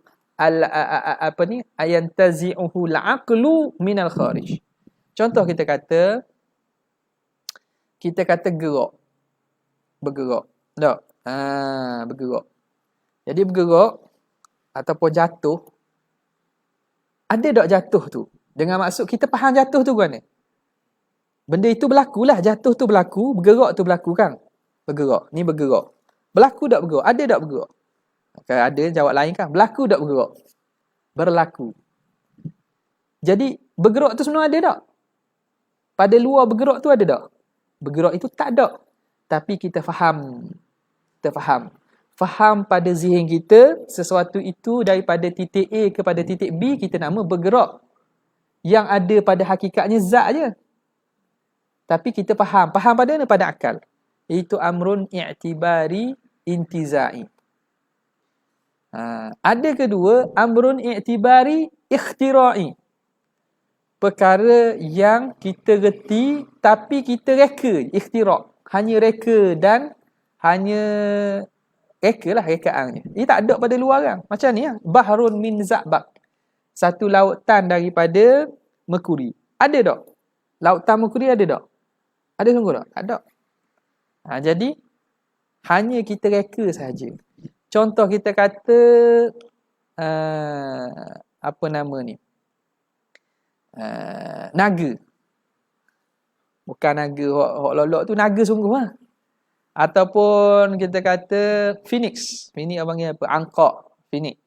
yantazi'uhu al-aqlu min al-kharij. Contoh kita kata gerak. Bergerak. Tak? Bergerak. Jadi bergerak ataupun jatuh. Ada tak jatuh tu? Dengan maksud kita faham jatuh tu kan? Benda itu berlakulah. Jatuh tu berlaku. Bergerak tu berlaku kan? Bergerak. Ni bergerak. Berlaku tak bergerak? Ada tak bergerak? Kalau ada jawab lain kan? Berlaku tak bergerak? Berlaku. Jadi bergerak tu sebenarnya ada tak? Pada luar bergerak tu ada tak? Bergerak itu tak ada. Tapi kita faham. Kita faham. Faham pada zihin kita sesuatu itu daripada titik A kepada titik B kita nama bergerak. Yang ada pada hakikatnya zat je. Tapi kita faham. Faham pada mana? Pada akal. Itu amrun i'tibari intizai. Ada kedua, amrun i'tibari ikhtira'i. Perkara yang kita reti tapi kita reka. Ikhtira'. Hanya reka dan hanya reka lah rekaannya. Ini tak ada pada luar kan. Macam ni lah. Bahrun min za'bak. Satu lautan daripada merkuri. Ada tak? Lautan merkuri ada tak? Ada sungguh tak? Tak ada. Jadi hanya kita reka saja. Contoh kita kata apa nama ni? Naga. Bukan naga hok lolok tu, naga sungguh lah. Ataupun kita kata phoenix. Phoenix apa panggil apa? Angkok. Phoenix.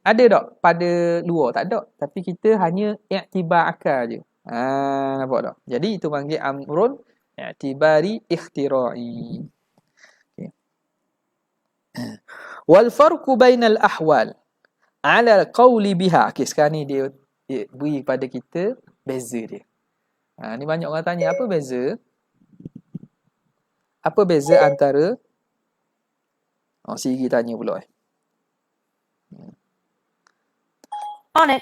Ada tak pada luar? Tak ada. Tapi kita hanya i'tibar akal je. Nampak tak? Jadi itu panggil amrun i'tibari ikhtira'i. Okay. Wal farqu bainal ahwal ala qawli biha. Okay, sekarang ni dia beri pada kita beza dia. Ni banyak orang tanya, apa beza? Apa beza antara Siri tanya pula On it.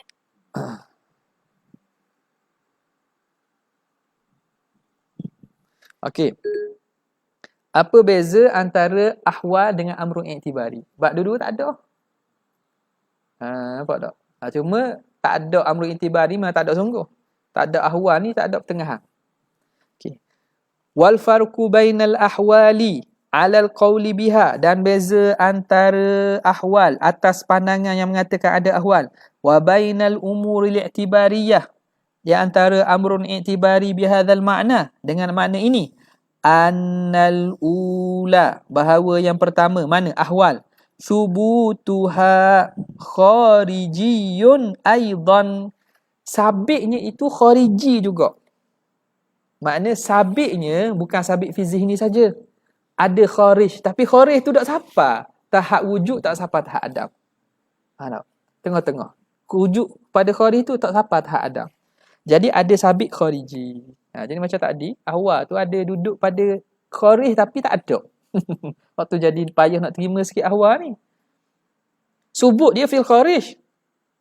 Okey. Apa beza antara ahwal dengan amrun i'tibari? Bab dua-dua tak ada. Nampak tak? Cuma tak ada amrun i'tibari memang tak ada sungguh. Tak ada ahwal ni, tak ada pertengahan. Okey. Wal farqu bainal ahwali 'alal qawli biha, dan beza antara ahwal atas pandangan yang mengatakan ada ahwal, wa bainal umuril i'tibariyah, di antara amrun i'tibari bihadzal makna, dengan makna ini, annal ula, bahawa yang pertama mana ahwal, subutuha kharijiyun aidan, sabitnya itu khariji juga. Makna sabitnya bukan sabit fi zihni saja. Ada kharij, tapi kharij tu tak siapa. Tahap wujud tak siapa tahap adam. Tak? Tengah-tengah. Wujud pada kharij tu tak siapa tahap adam. Jadi ada sabit khariji. Jadi macam tadi, awal tu ada duduk pada kharij tapi tak ada. Waktu jadi payah nak terima sikit awal ni. Subut dia fil kharij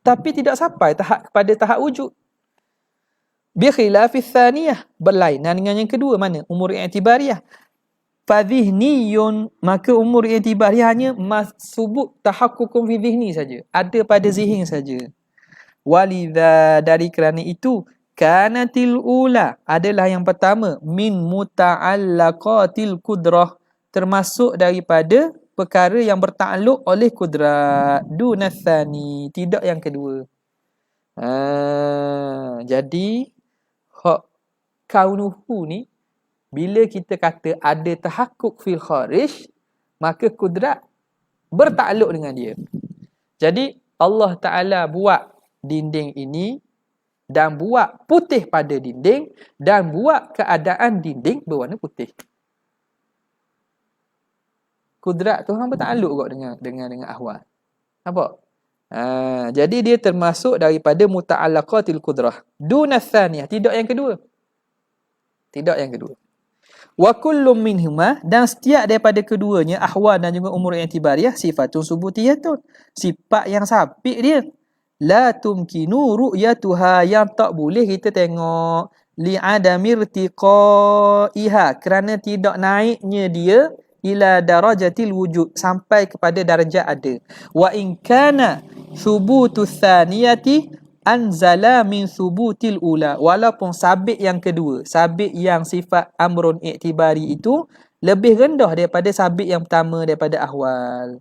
tapi tidak sampai pada tahap wujud. Bi khilafis thaniyah, berlainan dengan yang kedua, mana? Umur i'tibariyah. Fadhihniyun, maka umur i'tibariyah hanya subut tahaqququn fi dhihni saja. Ada pada zihin saja. Walidha, dari kerana itu, kanatil ula, adalah yang pertama, min muta'allaqatil qudrah, termasuk daripada perkara yang bertakluk oleh kudrat, dunathani, tidak yang kedua. Jadi kaunuhu ni, bila kita kata ada tahakkuk fil kharij, maka kudrat bertakluk dengan dia. Jadi Allah Ta'ala buat dinding ini dan buat putih pada dinding dan buat keadaan dinding berwarna putih. Kudrat Tuhan bertakluk juga dengan ahwal. Nampak? Jadi dia termasuk daripada muta'allaqatil qudrah. Dunathaniyah, tidak yang kedua. Tidak yang kedua. Wa kullum minhuma, dan setiap daripada keduanya, ahwal dan juga umur i'tibariyah, sifatun subutiyatun, sifat yang sabit dia. la tumkinu ru'yatuha, yang tak boleh kita tengok, li'adamirtiqaiha, kerana tidak naiknya dia ila darajatil wujud, sampai kepada darjat ada. Wa in kana thubutus thaniyati anzala min thubutil ula, walaupun sabit yang kedua, sabit yang sifat amrun i'tibari itu lebih rendah daripada sabit yang pertama, daripada ahwal.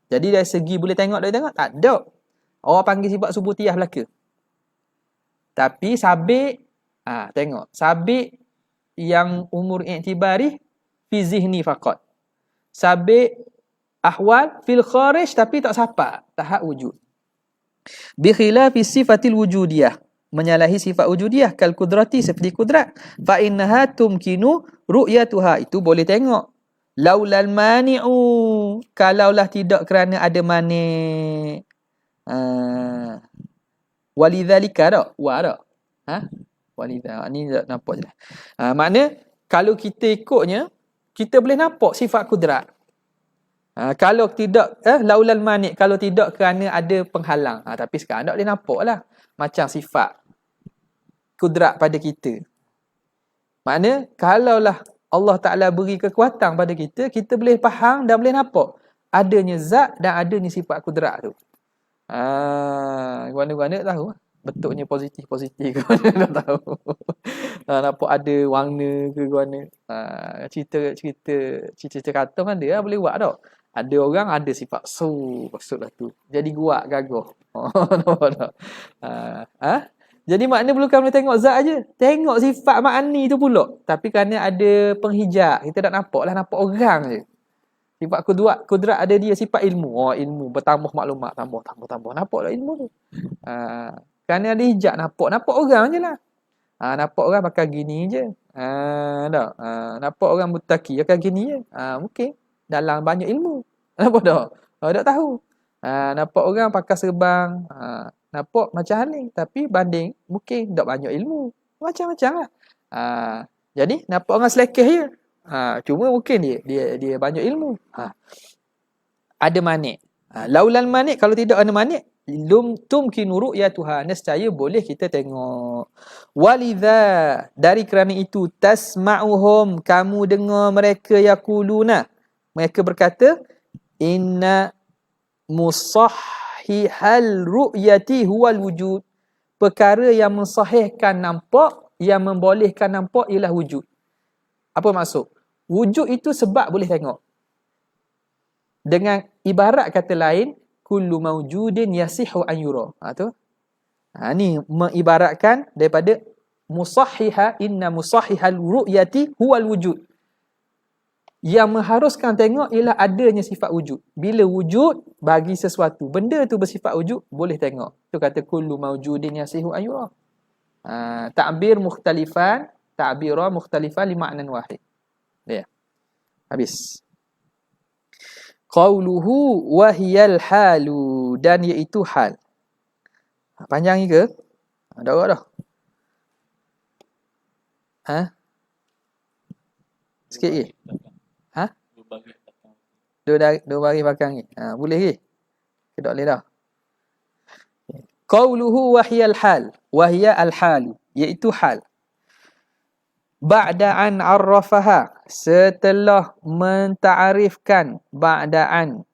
Jadi dari segi boleh tengok, tak ada. Orang panggil sifat subutiyah belaka. Tapi sabit, tengok, sabit yang umur i'tibari fi zihni faqat. Sabit ahwal fil kharij, tapi tak sapak, tak hak wujud. Bi khilafi sifatil wujudiyah, menyalahi sifat wujudiyah, kal kudrati, seperti kudrat. Fa innaha tumkinu ru'yatuha, itu boleh tengok. Laulal mani'u, kalaulah tidak kerana ada mani'. Walidzalika tak? Wa tak? Walidzalika ni tak nampak je. Makna kalau kita ikutnya, kita boleh nampak sifat kudrat. Kalau tidak laulal mani', kalau tidak kerana ada penghalang. Tapi sekarang tak boleh nampak lah macam sifat kudrat pada kita. Makna kalaulah Allah Ta'ala beri kekuatan pada kita, kita boleh faham dan boleh nampak adanya zat dan adanya sifat kudrat tu. Guana-guana tahu bentuknya positif-positif ke mana tak tahu. Nampak ada warna ke guana. Cerita kata mana dia boleh buat tak. Ada orang ada sifat maksudlah tu. Jadi guak gagah. Nampak tak? Jadi makna bukan boleh tengok zat aja. Tengok sifat ma'ani tu pula. Tapi kerana ada penghijab, kita tak nampak lah, nampak orang je. Sifat kudrat ada dia, sifat ilmu. Ilmu bertambah maklumat, tambah. Nampak lah ilmu tu. Kerana ada hijab, nampak orang je lah. Nampak orang pakai gini je. Tak? Nampak orang mutaki pakai gini je. Mungkin dalam banyak ilmu. Nampak tak? Tak tahu. Nampak orang pakai serban. Nampak macam ni, tapi banding mungkin tak banyak ilmu. Macam-macam lah. Jadi nampak orang selekeh je. Cuma mungkin dia banyak ilmu. Ada manik. Laulal manik, kalau tidak ada manik, tumkinu ru'yatuha, nescaya boleh kita tengok. Walidha, dari kerana itu, tasma'uhum, kamu dengar mereka yaquluna, mereka berkata, inna musahhihal ru'yati huwal wujud, perkara yang mensahihkan nampak, yang membolehkan nampak ialah wujud. Apa maksud? Wujud itu sebab boleh tengok. Dengan ibarat kata lain, kullu mawjudin yasihu an yura. Ni mengibaratkan daripada musahhiha, inna musahhihal ru'yati huwal wujud. Yang mengharuskan tengok ialah adanya sifat wujud. Bila wujud bagi sesuatu, benda tu bersifat wujud, boleh tengok. Itu kata kullu mawjudin yasihu an yura. Ta'bir mukhtalifan, ta'bira mukhtalifan li ma'nan wahid. Dia. Habis. Qauluhu wa hiyal halu, dan iaitu hal. Panjang ni ke? Dah dah. Sikit lagi. Dua baris belakang ni. Boleh ke? Tak boleh dah. Qauluhu wa hiyal hal, wa hiya al hal, iaitu hal. Ba'da an arrafaha, setelah menta'arifkan, ba'da an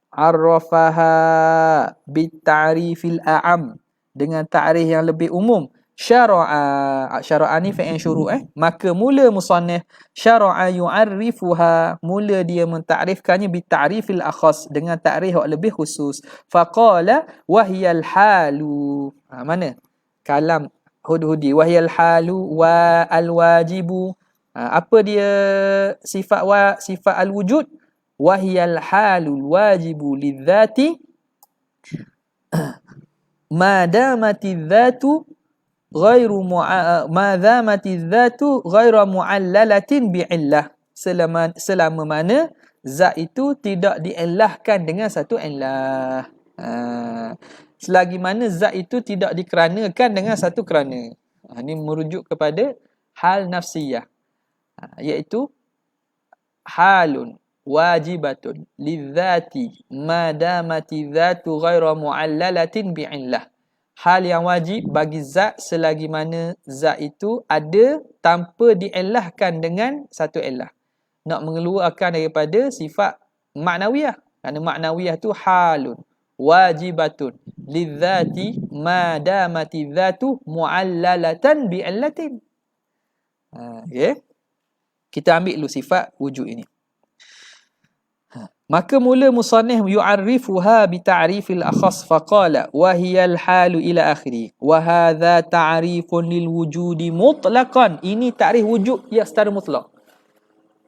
arrafaha bitta'rifil a'am, dengan ta'rif yang lebih umum. Syara'a ni fi'il syuru', maka mula musannif syara'a yu'arrifuha, mula dia menta'rifkannya bitta'rifil akhas, dengan ta'rif yang lebih khusus. Faqala wahiyal halu, mana kalam Hudhudi, wahiyal halu wa al wajibu. Apa dia sifat al wujud? Wahiyal halul wajibu lidzati madamati dzatu ghairu madamati dzatu ghairu muallalatin bi'illah, selama mana zat itu tidak diillahkan dengan satu illah. Selagi mana zat itu tidak dikeranakan dengan satu kerana. Ini merujuk kepada hal nafsiyah, iaitu halun wajibatun lidzati ma damati dzatu ghaira mu'allalatin bi'illah. Hal yang wajib bagi zat selagi mana zat itu ada tanpa diilahkan dengan satu illah. Nak mengeluarkan daripada sifat maknawiyah. Kerana maknawiyah tu halun wajibatun lidzati ma damati dzatu mu'allalatan bi'illatin. Okay. Kita ambil dulu sifat wujud ini. Maka mula musannif yu'arrifuha bi ta'rifil akhas faqala wa hiya al-halu ila akhiri wa hadha ta'rifun lil wujudi mutlaqan. Ini ta'rif wujud ya secara mutlak.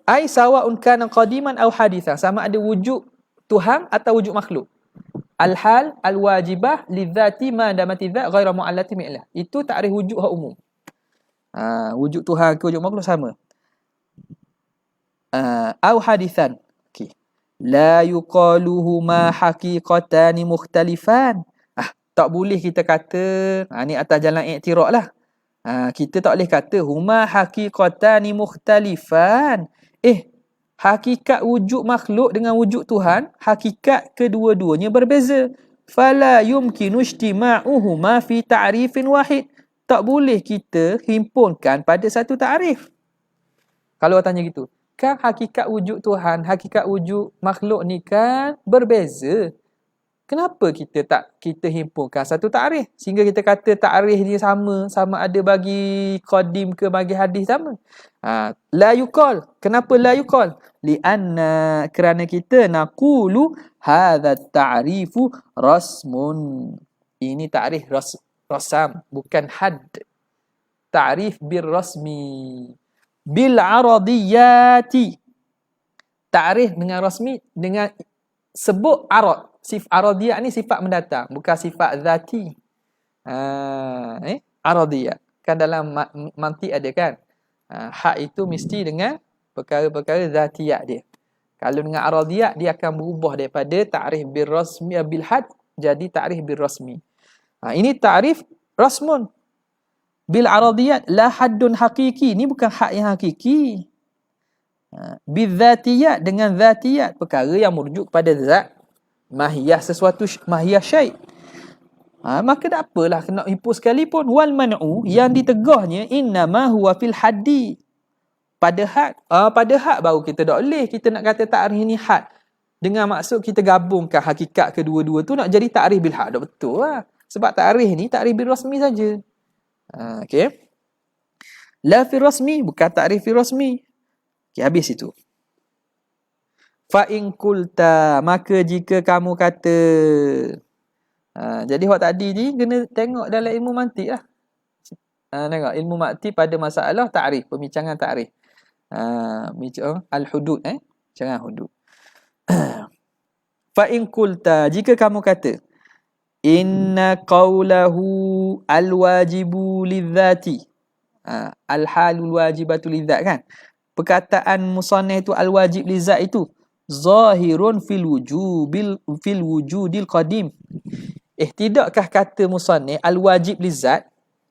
Ai sawa'un kana qadiman aw hadithan, sama ada wujud Tuhan atau wujud makhluk. Al-hal al-wajibah lidzati ma damati dzat ghaira mu'allati mi'lah. Itu ta'rif wujud hak umum. Wujud Tuhan ke wujud makhluk sama. Aw hadithan. Okey. La yuqaluhuma haqiqatani mukhtalifan. Tak boleh kita kata, ni atas jalan i'tiraq lah. Kita tak boleh kata huma haqiqatani mukhtalifan. Hakikat wujud makhluk dengan wujud Tuhan, hakikat kedua-duanya berbeza. Fala yumkinu ijtima'uhuma fi ta'rifin wahid. Tak boleh kita himpunkan pada satu ta'rif. Kalau tanya gitu, kan hakikat wujud Tuhan, hakikat wujud makhluk ni kan berbeza. Kenapa kita himpunkan satu ta'rif sehingga kita kata ta'rif ni sama ada bagi qadim ke bagi hadis sama? La yuqal. Kenapa la yuqal? Lianna, kerana kita naqulu hadha ta'rifu rasmun. Ini ta'rif rasam, bukan had. Ta'rif bir rasmi. Bil aradiyati. Ta'rif dengan rasmi dengan sebut arad. Aradiyah ni sifat mendatang, bukan sifat zati. Aradiyah. Kan dalam mantik ada kan? Hak itu mesti dengan perkara-perkara zatiyat dia. Kalau dengan aradiyah dia akan berubah daripada ta'rif bil rasmi bil had jadi ta'rif bil rasmi. Ini ta'rif rasmun. Bil aradiyat la haddun hakiki. Ini bukan hak yang hakiki. Bil zatiyat dengan zatiyat, perkara yang merujuk kepada zat. Mahiyah sesuatu, mahiyah syai'. Maka tak apalah kena himpun sekalipun. Wal man'u, yang ditegahnya innama huwa fil haddi. Pada had. Pada had baru kita tak boleh. Kita nak kata ta'rif ni had. Dengan maksud kita gabungkan hakikat kedua-dua tu nak jadi ta'rif bil had. Tak betul lah. Sebab ta'rif ni ta'rif bil rasmi saja. Okay. La fi rasmi, bukan ta'rif fi rasmi. Okay, habis itu. Fa in qulta, maka jika kamu kata. Jadi hak tadi ni kena tengok dalam ilmu mantik lah. Tengok ilmu mantik pada masalah ta'rif, pembincangan ta'rif. Al-hudud, jangan hudud. Fa in qulta, jika kamu kata inna qawlahu al-wajibu lidzati. Al-halul wajibatu lidzat kan. Perkataan musannif itu al-wajib lidzat itu zahirun fil wujudil qadim. Tidakkah kata musannif al-wajib lidzat?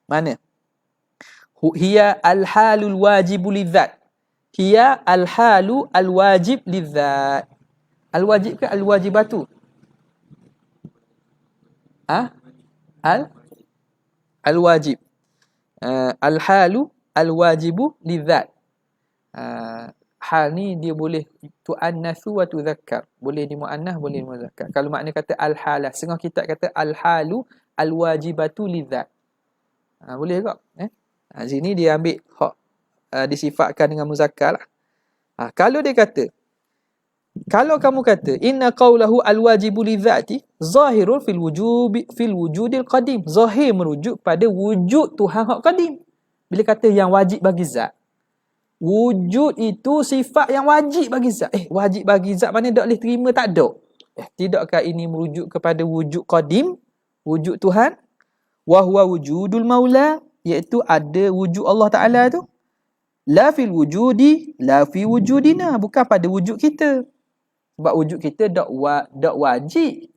Mana? Hiya al-halul wajibu lidzat. Hiya al-halu al-wajib lidzat. Al-wajib ke al-wajibatu? Al-wajib. Al-halu al-wajibu lidzat. Hal ni dia boleh tu'annathu wa tudzakkar. Boleh dimuannah, boleh dimuzakkar. Kalau makna kata al-halah, setengah kitab kata al-halu al-wajibatu lidzat. Boleh tak? Sini dia ambil hak disifatkan dengan muzakkar lah. Kalau dia kata, kalau kamu kata inna qawlahu al-wajibu lidzati zahirun fil wujudil qadim. Zahir merujuk pada wujud Tuhan hak qadim. Bila kata yang wajib bagi zat, wujud itu sifat yang wajib bagi zat. Wajib bagi zat mana tak boleh terima, tak ada. Tidakkah ini merujuk kepada wujud qadim, wujud Tuhan? Wa huwa wujudul maula, iaitu ada wujud Allah Ta'ala tu. La fil wujudi, la fi wujudina, bukan pada wujud kita. Sebab wujud kita tak wajib.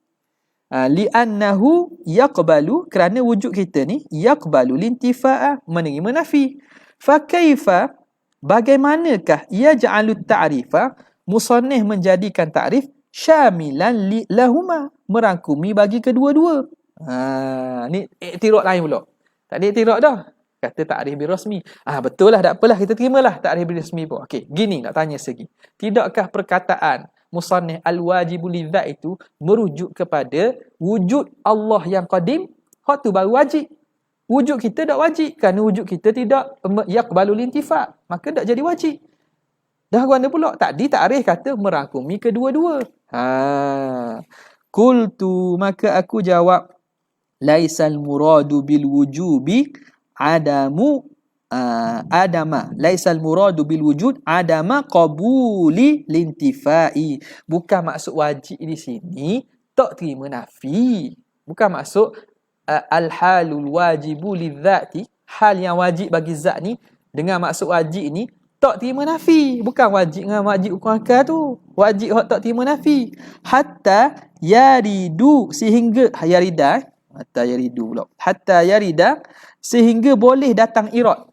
Li'annahu yaqbalu, kerana wujud kita ni yaqbalu lintifa'ah, menerima nafi. Fa kaifa, bagaimanakah ia ja'alut ta'rifa Musannif menjadikan takrif syamilan lahuma, merangkumi bagi kedua-dua. Ni iktiraf lain pula. Tak ada iktiraf dah. Kata takrif bil rasmi. Betul lah, tak apalah, kita terimalah takrif bil rasmi pun. Okey, gini nak tanya segi. Tidakkah perkataan musannif al-wajibu lidzat itu merujuk kepada wujud Allah yang qadim? Hak tu baru wajib. Wujud kita tak wajib kerana wujud kita tidak yaqbalul intifa', maka tak jadi wajib. Dah guna pula tadi takrif kata merangkumi kedua-dua. Qultu, maka aku jawab, laisal muradu bil wujubi laisal muradu bil wujud adama qabuli lintifai. Bukan maksud wajib di sini tak terima nafi. Bukan maksud al-halul wajibu lidzati, hal yang wajib bagi zat ni, dengan maksud wajib ni tak terima nafi. Bukan wajib dengan wajib hukum akal tu. Wajib hak tak terima nafi. Hatta yaridu, sehingga yarida, hatta yaridu pula. Hatta yarida, sehingga boleh datang irad.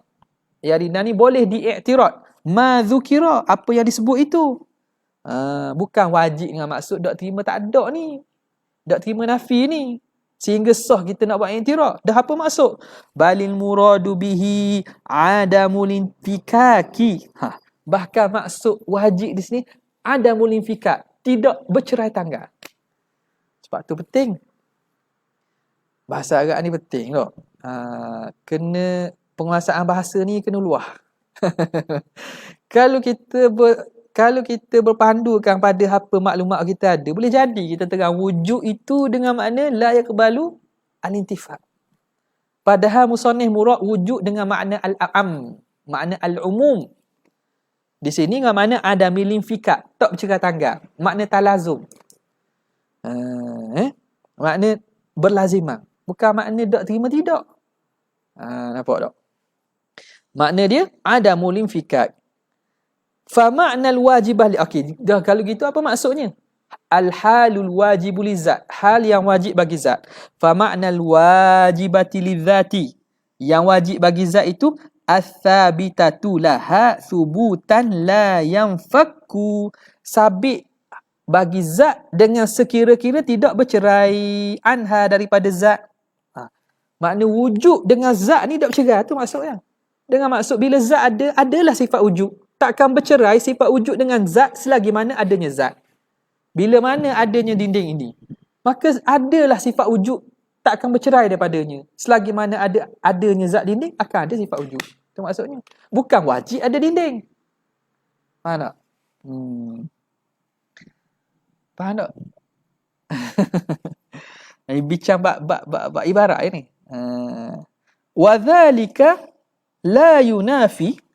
Yarida ni boleh diiktirad. Ma dzukira, apa yang disebut itu. Bukan wajib dengan maksud tak terima tak ada ni. Tak terima nafi ni. Sehingga sah kita nak buat i'tiraf. Dah apa maksud? Balil muradu bihi adamul infikaki. Bahkan maksud wajib di sini adamul infika, tidak bercerai tanggal. Sebab tu penting. Bahasa Arab ni penting tau. Kena penguasaan bahasa ni kena luah. Kalau kita berpandukan pada apa maklumat kita ada, boleh jadi kita terang wujud itu dengan makna la yaqbalu al-intifa'. Padahal musannif murad wujud dengan makna al-am, makna al-umum. Di sini dengan makna adamil infika', tak bercerai tanggal, makna talazum. Makna berlazimah, bukan makna tak terima tidak. Nampak tak? Makna dia adamul infika'. Fa ma'nal wajibah okey, dah kalau gitu apa maksudnya? Al-halul wajibu lizat, hal yang wajib bagi zat. Fa ma'nal wajibati lidzati, yang wajib bagi zat itu ats-tsabitatu laha thubutan la yanfakku, sabit bagi zat dengan sekira-kira tidak bercerai anha, daripada zat. Makna wujud dengan zat ni tak bercerai, tu maksudnya. Dengan maksud bila zat ada, adalah sifat wujud. Takkan bercerai sifat wujud dengan zat selagi mana adanya zat. Bila mana adanya dinding ini, maka adalah sifat wujud, takkan bercerai daripadanya. Selagi mana adanya zat dinding, akan ada sifat wujud. Itu maksudnya. Bukan wajib ada dinding. Faham tak? Faham tak? Ini bincang bab ibarat ni. Wa dzalika la yunafi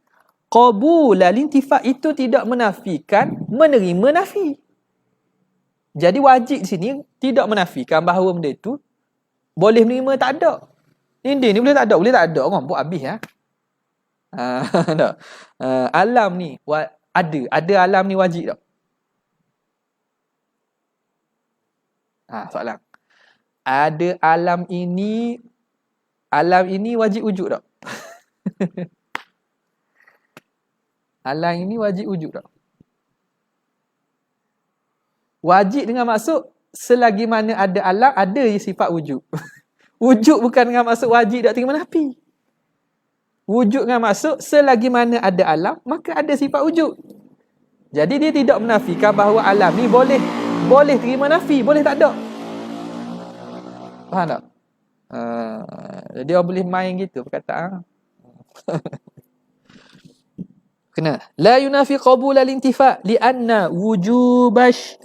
qabul al-intifa', itu tidak menafikan menerima nafi. Jadi wajib di sini tidak menafikan bahawa benda itu boleh menerima, tak ada. Dinding ni boleh tak ada orang buat habis ya. Tak. Alam ni ada alam ni wajib tak? Soalan. Ada alam ini wajib wujud tak? Alam ini wajib wujud tak? Wajib dengan maksud selagi mana ada alam, ada sifat wujud. Wujud bukan dengan maksud wajib tak terima nafi. Wujud dengan maksud selagi mana ada alam, maka ada sifat wujud. Jadi dia tidak menafikan bahawa alam ni boleh terima nafi, boleh tak ada. Faham tak? Jadi orang boleh main gitu perkataan. Kena la yunafi qabul al-intifa' li'anna wujubash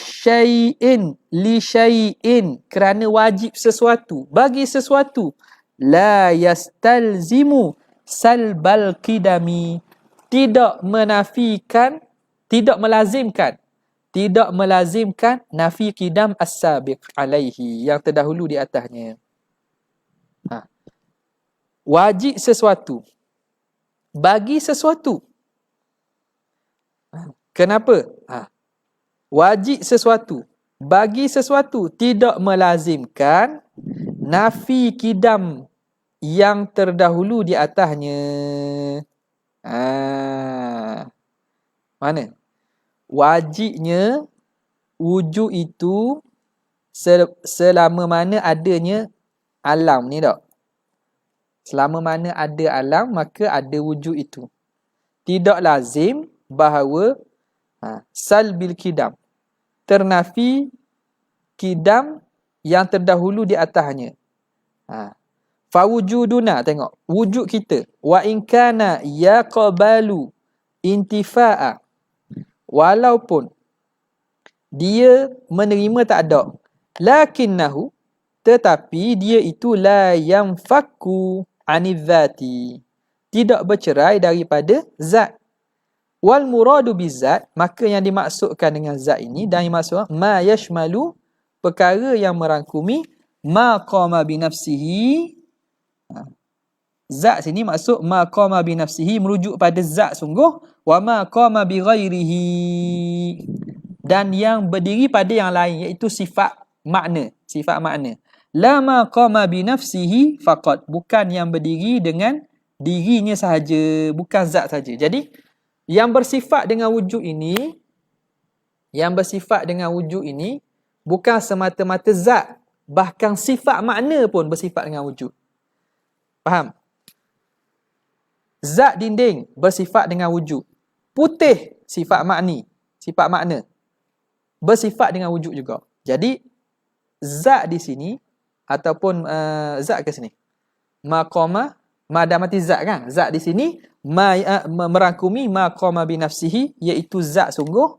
syai'in li syai'in, kerana wajib sesuatu bagi sesuatu, la yastalzimu salbal qidami, tidak melazimkan nafi qidam as-sabiq alaihi, yang terdahulu di atasnya. Wajib sesuatu bagi sesuatu. Kenapa? Wajib sesuatu bagi sesuatu tidak melazimkan nafi qidam yang terdahulu di atasnya. Mana? Wajibnya wujud itu selama mana adanya alam ni tak? Selama mana ada alam, maka ada wujud itu. Tidak lazim bahawa salbil kidam, ternafi kidam yang terdahulu di atasnya. Fawujuduna, tengok, wujud kita, wa in kana yaqbalu intifa'a, walaupun dia menerima tak ada, lakinnahu, tetapi dia itu la yanfakku anidzati, tidak bercerai daripada zat. Wal muradu bizat, maka yang dimaksudkan dengan zat ini, dan yang maksud ma yashmalu, perkara yang merangkumi ma qama binafsihi. Zat sini maksud ma qama binafsihi, merujuk pada zat sungguh, wa ma qama bi ghairihi, dan yang berdiri pada yang lain, iaitu sifat makna, sifat makna. La ma qama binafsihi faqat, bukan yang berdiri dengan dirinya sahaja, bukan zat saja. Jadi yang bersifat dengan wujud ini, bukan semata-mata zat, bahkan sifat makna pun bersifat dengan wujud. Faham? Zat dinding bersifat dengan wujud. Putih sifat makna bersifat dengan wujud juga. Jadi zat di sini ataupun zat ke sini, maqama, madamati zat kan, zat di sini merangkumi maqama binafsihi, iaitu zat sungguh,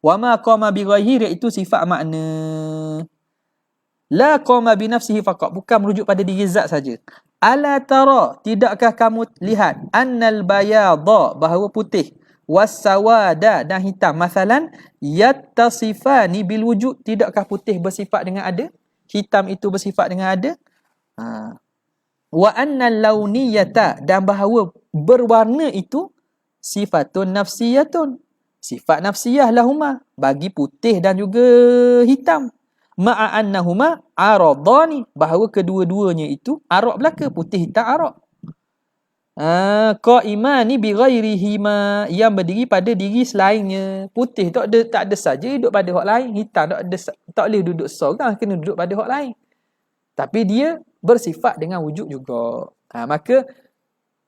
wa maqama bi ghairihi, iaitu sifat makna. La qama binafsihi faqat, bukan merujuk pada diri zat saja. Ala tara, tidakkah kamu lihat, annal bayadha, bahawa putih, wasawada, dan hitam, masalan, yattasifani bil wujud, tidakkah putih bersifat dengan ada, hitam itu bersifat dengan ada. Wa annal launiyata, dan bahawa berwarna itu sifatun nafsiyatun, sifat nafsiyah lahuma, bagi putih dan juga hitam. Ma'a annahuma aradani, bahawa kedua-duanya itu arad belaka, putih hitam arad. Qaimani bi ghairihima, yang berdiri pada diri selainnya. Putih tak ada saja duduk pada hak lain, hitam tak boleh duduk seorang, kena duduk pada hak lain. Tapi dia bersifat dengan wujud juga. Maka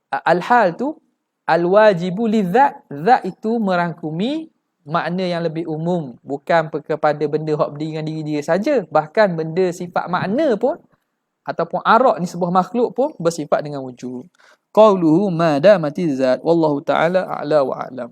al-hal tu al-wajibu lidzat, zat itu merangkumi makna yang lebih umum, bukan kepada benda hak berdiri dengan diri dia saja, bahkan benda sifat makna pun ataupun arak ni sebuah makhluk pun bersifat dengan wujud. Qauluhu ma damati zat, wallahu ta'ala a'la wa a'lam.